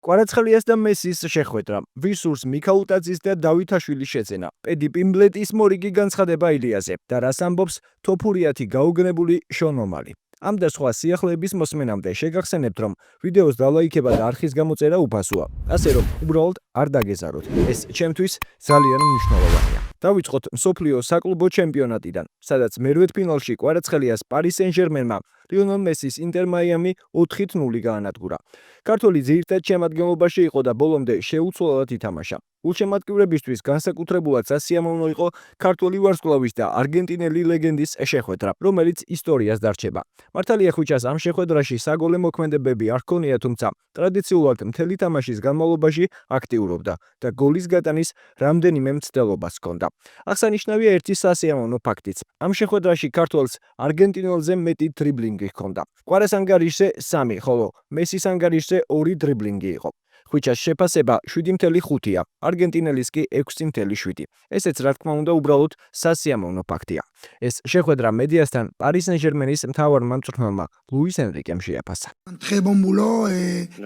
კვარაცხელიას და მესის შეხვედრა, ვისურს მიქაუტაძის და დავითაშვილის შეძენა, პედი პიმბლეტის მორიგი განცხადება ილიაზე და რას ამბობს თოფურიათი გაუგნებული შონომალი. ამ და სხვა სიახლეების მოსმენამდე შეგახსენებთ, რომ ვიდეოს დალაიქება და არხის გამოწერა უფასოა. ასე რომ, უბრალოდ არ დაგეზაროთ. ეს ჩემთვის ძალიან მნიშვნელოვანია. დავიწყოთ მსოფლიო საკლუბო ჩემპიონატიდან, სადაც მერვედფინალში კვარაცხელიას პარი სენ-ჟერმენმა ლიონელ მესის ინტერ მაიამი 4-0 გაანადგურა. ქართველი ძირითად შემადგენლობაში იყო და ბოლომდე შეუცვლელად ითამაშა. გულშემატკივრებისთვის განსაკუთრებულად სასიამოვნო იყო ქართველი ვარსკვლავის და არგენტინელი ლეგენდის შეხვედრა, რომელიც ისტორიას დარჩება. მართალია ხუჩას ამ შეხვედრაში საგოლე მოქმედებები არ ჰქონია, თუმცა ტრადიციულად მთელი თამაშის განმავლობაში აქტიურობდა და გოლის გატანის რამდენიმე მცდელობას ჰქონდა. აღსანიშნავია ერთი სასიამოვნო ფაქტიც. ამ შეხვედრაში ქართველს არგენტინელზე მეტი დრიბლინგი ჰქონდა. კვარას ანგარიშზე 3, ხოლო მესის ანგარიშზე 2 დრიბლინგი იყო. ხუჩას შეფასება 7.5-ია, არგენტინელის კი 6.7. ესეც რა თქმა უნდა უბრალოდ სასიამოვნო ფაქტია. ეს შეხვედრა მედიასთან პარი სენ-ჟერმენის მთავარმა მწვრთნელმა ლუის ენრიკემ შეაფასა.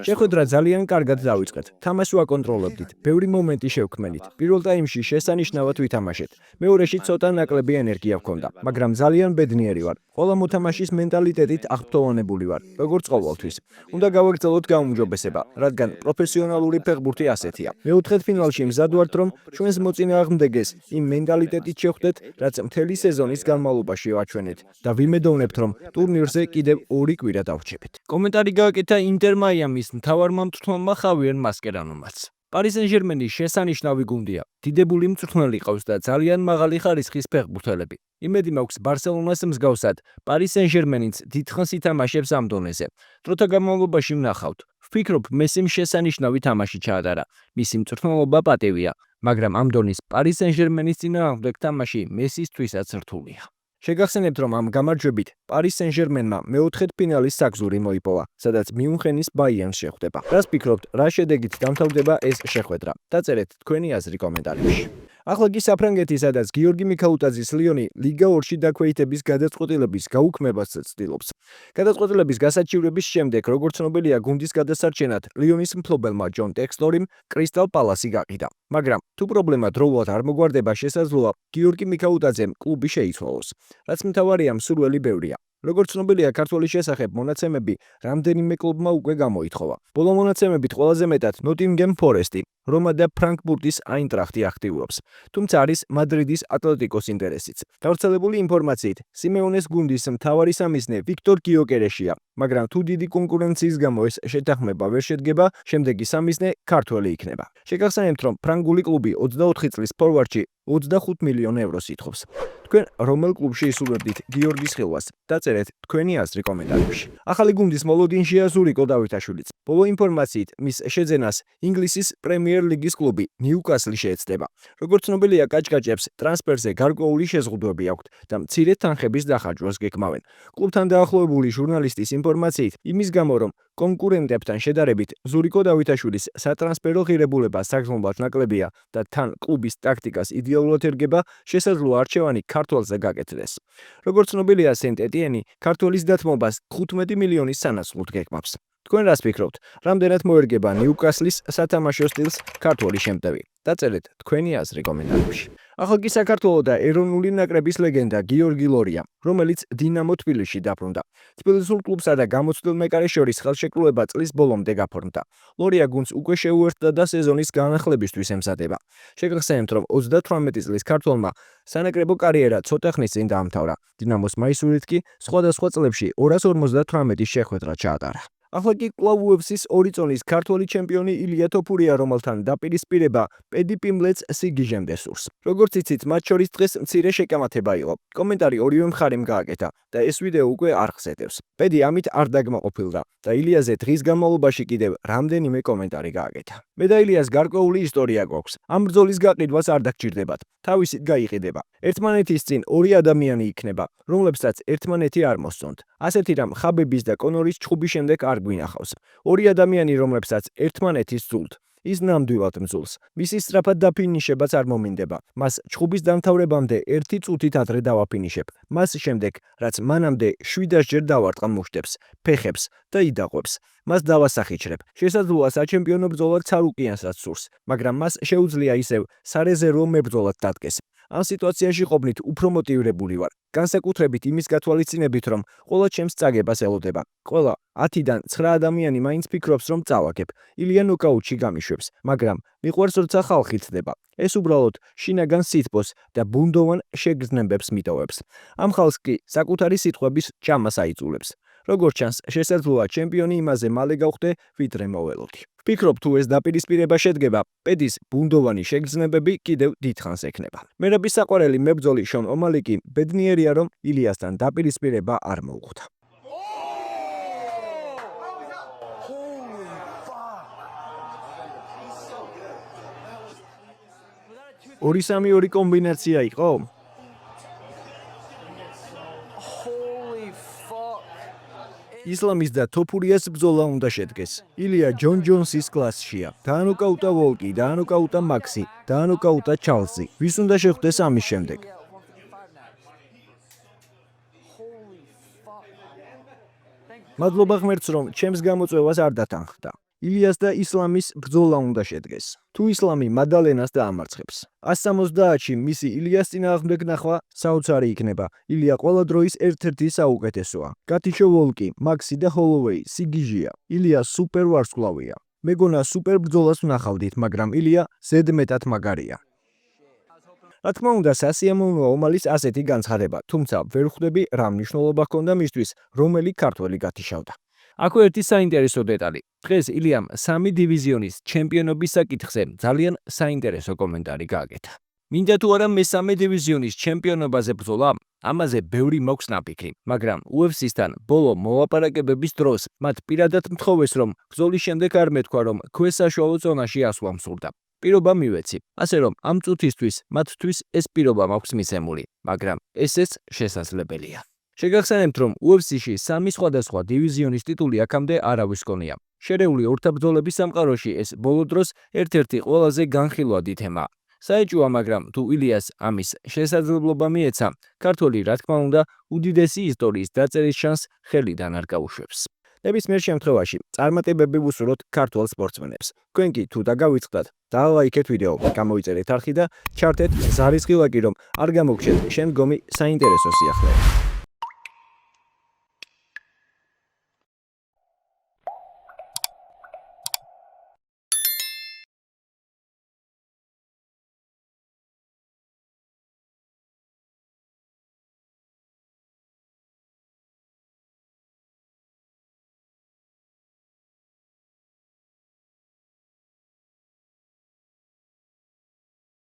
შეხვედრა ძალიან კარგად დავიწყეთ. თამაშს ვაკონტროლებდით, ბევრი მომენტი შევქმნით. პირველ ტაიმში შესანიშნავად ვითამაშეთ. მეორეში ცოტა ნაკლები ენერგია ჰქონდა, მაგრამ ძალიან ბედნიერი ვარ. ყველა მოთამაშის მენტალიტეტით აღფრთოვანებული ვარ, როგორც ყოველთვის. უნდა გავაგრძელოთ გაუმჯობესება, რადგან პროფესიონალური ფეხბურთი ასეთია. მეოთხედფინალში მზად ვართ, რომ ჩვენს მოწინააღმდეგეს იმ მენტალიტეტით შევხვდეთ, რაც მთელი სეზონის განმავლობაში ვაჩვენეთ და ვიმედოვნებთ, რომ ტურნირზე კიდევ 2 კვირა დავრჩებით. კომენტარი გააკეთა ინტერ მაიამის მთავარმა მწვრთნელმა ხავიერ მასკერანომაც. პარი სენ-ჟერმენი შესანიშნავი გუნდია. დიდებული მწვრთნელი ყავს და ძალიან მაღალი ხარისხის ფეხბურთელები. იმედი მაქვს ბარსელონას მსგავსად, პარი სენ-ჟერმენიც დიდხანს ითამაშებს ამ დონეზე. დროთა განმავლობაში ვნახავთ. ვფიქრობ, მესიმ შესანიშნავი თამაში ჩაატარა. მისი მწვრთნელობა პატივია, მაგრამ ამ დონის პარი სენ-ჟერმენის წინააღმდეგ თამაში მესისთვისაც რთულია. შეგახსენებთ, რომ ამ გამარჯვებით პარი სენ-ჟერმენმა მეოთხედფინალის საგზური მოიპოვა, სადაც მიუნხენის ბაიერნს შეხვდება. რას ფიქრობთ, რა შედეგით დამთავრდება ეს შეხვედრა? დაწერეთ თქვენი აზრი კომენტარებში. ახლა კი საფრანგეთი, სადაც გიორგი მიქაუტაძის ლიონი ლიგა 2-ში დაქვეითების გადაწყვეტილების გაუქმებას ცდილობს. გადაწყვეტილების გასაჩივრების შემდეგ, როგორც ცნობილია, გუნდის გადასარჩენად ლიონის მფლობელმა ჯონ ტექსტორიმ კრისტალ პალასი გაყიდა. მაგრამ თუ პრობლემა დროულად არ მოგვარდება, შესაძლოა გიორგი მიქაუტაძემ კლუბი შეიცვალოს. რაც მთავარია, მსურველი ბევრია. როგორც ცნობილია, ქართველის შესახებ მონაცემები რამდენიმე კლუბმა უკვე გამოითხოვა. ბოლო მონაცემებით ყველაზე მეტად ნოტინგემ ფორესტი, რომა და ფრანკფურტის აინტრახტი აქტიურობს. თუმცა არის მადრიდის ატლეტიკოს ინტერესიც. გავრცელებული ინფორმაციით, სიმეონეს გუნდის მთავარი სამიზნე ვიქტორ გიოკერეშია, მაგრამ თუ დიდი კონკურენციის გამო ეს შეთანხმება ვერ შედგება, შემდეგი სამიზნე ქართველი იქნება. შეგახსენებთ, რომ ფრანგული კლუბი 24 წლის ფორვარდში 25 მილიონ ევროს ითხოვს. თქვენ რომელ კლუბში ისურვებდით გიორგის ხილვას? დაწერეთ თქვენი აზრი კომენტარებში. ახალი გუნდის მოლოდინშია ზურიკო დავითაშვილიც. ბოლო ინფორმაციით, მის შეძენას ინგლისის პრემიერ ლიგის კლუბი ნიუკასლი შეეცდება. როგორც ცნობილია, კაჭკაჭებს ტრანსფერზე გარკვეული შეზღუდვები აქვთ და მცირე თანხების დახარჯვას გეკმავენ. კლუბთან დაახლოებული ჟურნალისტის ინფორმაციით, იმის გამო, რომ კონკურენტებთან შედარებით ზურიკო დავითაშვილის სატრანსფერო ღირებულება საგრძნობლად ნაკლებია და თან კლუბის ტაქტიკას იდეალურად ერგება, შესაძლოა არჩევანი ქართველზე გაკეთდეს. როგორც ცნობილია, სენტ-ეტიენი ქართველის დათმობას 15 მილიონის სანაცვლოდ გეკმავს. თქვენ რას ფიქრობთ? რამდენად მოერგება ნიუკასლის სათამაშო სტილს ქართველი შემტევი? დაწერეთ თქვენი აზრი კომენტარებში. ახლა კი საქართველოს და ეროვნული ნაკრების ლეგენდა გიორგი ლორია, რომელიც დინამო თბილისში დაბრუნდა. თბილისურ კლუბსა და გამოცდილ მეკარეს შორის ხელშეკრულება წლის ბოლომდე გაფორმდა. ლორია გუნდს უკვე შეუერთდა და სეზონის განახლებისთვის ემზადება. შეგახსენებთ, რომ 38 წლის ქართველმა სანაკრებო კარიერა ცოტა ხნის წინ დაამთავრა. დინამოს მაისურით კი სხვადასხვა წლებში 258 შეხვედრა ჩაატარა. ახლა კი კვლავ UFC-ს 2 წონის ქართველი ჩემპიონი ილია თოფურია, რომელთან დაპირისპირება პედი პიმბლეტს სიგიჟემდე სურს. როგორც იცით, მათ შორის დღეს მცირე შეკამათება იყო. კომენტარი ორივე მხარემ გააკეთა და ეს ვიდეო უკვე არხს ეტევს. პედი ამით არ დაგმაყოფილდა და ილიაზე დღის განმავლობაში კიდევ რამდენიმე კომენტარი გააკეთა. მე და ილიას გარკვეული ისტორია გვაქვს. ამ ბრძოლის გაყიდვას არ დაგჭირდებათ. თავისით გაიყიდება. ერთმანეთის წინ 2 ადამიანი იქნება, რომლებსაც ერთმანეთი არ მოსწონთ. ასეთი რამ ხაბების და კონორის ჩხუბის შემდეგ არ გვინახავს. 2 ადამიანი, რომლებსაც ერთმანეთის სძულთ. ის ნამდვილად მძულს. მისი სწრაფად დაფინიშებაც არ მომინდება. მას ჩხუბის დამთავრებამდე 1 წუთით ადრე დავაფინიშებ. მას შემდეგ, რაც მანამდე 700-ჯერ დავარტყა მუშტებს, ფეხებს და იდაყვებს. მას დავასახიჩრებ. შესაძლოა საჩემპიონო ბრძოლაც არ უკიანსაც სურს, მაგრამ მას შეუძლია ისევ სარეზერვო მებრძოლად დადგეს. ამ სიტუაციაში ყოფნით უფრო მოტივირებული ვარ. განსაკუთრებით იმის გათვალისწინებით, რომ ყველა ჩემს წაგებას ელოდება. ყველა 10-დან 9 ადამიანი მაინც ფიქრობს, რომ წავაგებ. ილია ნოკაუტში გამიშვებს, მაგრამ მიყვარს როცა ხალხი ცდება. ეს უბრალოდ შინაგან სითბოს და ბუნდოვან შეგრძნებებს მიტოვებს. ამ ხალხს კი საკუთარი სიტყვების ჭამას აიძულებს. როგორც ჩანს, შესაძლოა ჩემპიონი იმაზე მალე გავხდე, ვიდრე მოველოდი. ვფიქრობ, თუ ეს დაპირისპირება შედგება, პედის ბუნდოვანი შეგრძნებები კიდევ დიდხანს ექნება. მერაბის საყვარელი მებრძოლი შონ ომალი კი ბედნიერია, რომ ილიასთან დაპირისპირება არ მოუხდა. ორი სამი ორი კომბინაცია იყო? ისლამის და თოფურიას ბრძოლა უნდა შედგეს. ილია ჯონ ჯონსის კლასშია. დაანოკაუტა ვოლკი, დაანოკაუტა მაქსი, დაანოკაუტა ჩარლზი. ვის უნდა შეხვდეს ამის შემდეგ? მადლობა ღმერთს, რომ ჩემს გამოწვევას არ დათანხმდა. ილიას და ისლამის ბრძოლა უნდა შედგეს. თუ ისლამი მადალენას დაამარცხებს. 170-ში მისი ილიას წინააღმდეგ ნახვა საოცარი იქნება. ილია ყველა დროის ერთ-ერთი საუკეთესოა. გათიშო ვოლკი, მაქსი და ჰოლოვეი სიგიჟია. ილია სუპერ ვარსკვლავია. მეგონა სუპერ ბრძოლას ვნახავდით, მაგრამ ილია ზედმეტად მაგარია. რა თქმა უნდა, სასიამოვნოა ომალის ასეთი განცხადება, თუმცა ვერ ხვდები რა მნიშვნელობა ჰქონდა მისთვის, რომელი ქართველი გათიშავდა. აქ ერთი საინტერესო დეტალი. დღეს ილიამ 3 დივიზიონის ჩემპიონობის საკითხზე ძალიან საინტერესო კომენტარი გააკეთა. მინდა თუ არა მე-3 დივიზიონის ჩემპიონობაზე ბრძოლა? ამაზე ბევრი მაქვს ნაფიქრი, მაგრამ UFC-სთან ბოლო მოლაპარაკებების დროს მათ პირადად მთხოვეს, რომ ბრძოლის შემდეგ არ მეთქვა, რომ ქვეს საშუალო ზონაში ასვლა მსურდა. პირობა მივეცი, ასე რომ ამ წუთისთვის მათთვის ეს პირობა მაქვს მიცემული, მაგრამ ესეც შესაძლებელია. შეგახსენებთ, რომ UFC-ში 3 სხვადასხვა დივიზიონის ტიტული აქამდე არავის ჰქონია. შერეული ორთაბრძოლების სამყაროში ეს ბოლო დროს ერთ-ერთი ყველაზე განხილვადი თემაა. საეჭვოა, მაგრამ თუ ილიას ამის შესაძლებლობა მიეცა, ქართველი რა თქმა უნდა უდიდესი ისტორიის დაწერის შანსს ხელიდან არ გაუშვებს. ნებისმიერ შემთხვევაში წარმატებები ვუსურვოთ ქართველ სპორტსმენებს. თქვენ კი თუ დაგავიწყდათ, დალაიქეთ ვიდეო, გამოიწერეთ არხი და ჩართეთ ზარისხილაკი, რომ არ გამოგჩეთ შემდგომი საინტერესო სიახლეები.